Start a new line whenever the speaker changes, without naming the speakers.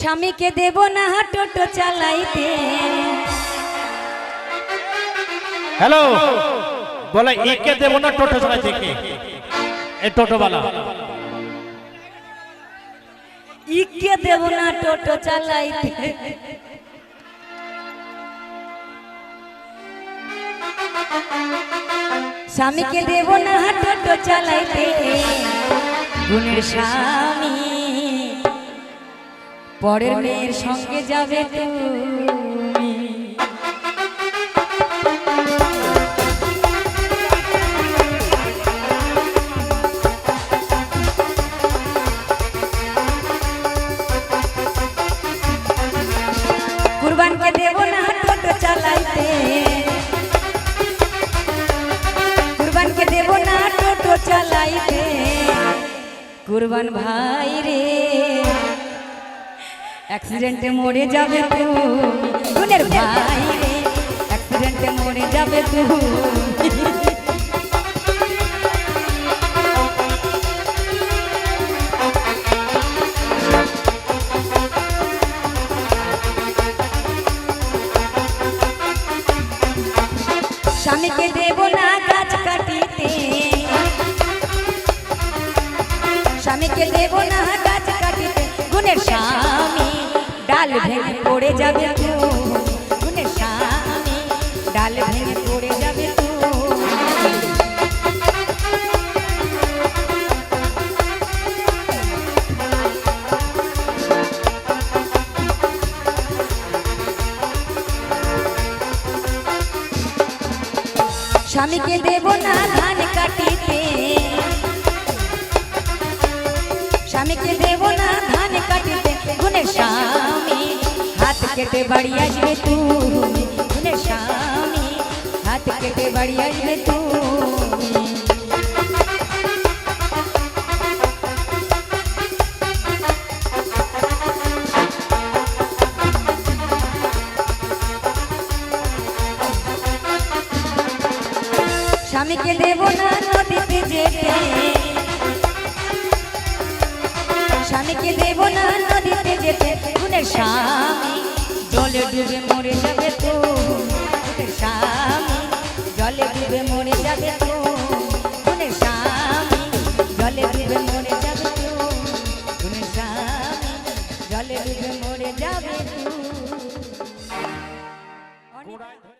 স্বামীকে দেব না টোটো চালাইতে।
হ্যালো বলে একে দেব না টোটো চালাইতে। কে এই টোটোওয়ালা?
ইকে দেব না টোটো চালাইতে। স্বামীকে দেব না টোটো চালাইতে। গুণের স্বামী পরের মেয়ের সঙ্গে যাবে তুমি। কুরবানকে দেব না টোটো চালাইতে। কুরবানকে দেব না টোটো চালাইতে। কুরবান ভাই রে অ্যাক্সিডেন্টে মরে যাবে তুমি। গুণের ভাই রে অ্যাক্সিডেন্টে মরে যাবে তুমি। স্বামীকে দেব না গাছ কাটিতে। স্বামীকে দেব না গাছ কাটিতে। গুণের স্বামী ডাল ভেঙে পড়ে যাবে তুমি। গুণের স্বামী ডাল ভেঙে পড়ে যাবে তুমি। স্বামীকে দেব না ধান কাটিতে। স্বামীকে দেব না ধান কাটিতে। গুণের স্বামী হাত কেটে বাড়ি আসবে তুমি। গুণের স্বামী হাত কেটে বাড়ি আসবে তুমি। স্বামীকে দেব না নদীতে যেতে। স্বামীকে দেব না নদীতে যেতে। গুণের স্বামী জলে ডুবে মরে যাবে তুমি। গুণের স্বামী জলে ডুবে মরে যাবে তুমি। গুণের স্বামী জলে ডুবে মরে যাবে তুমি। গুণের স্বামী জলে ডুবে মরে যাবে তুমি।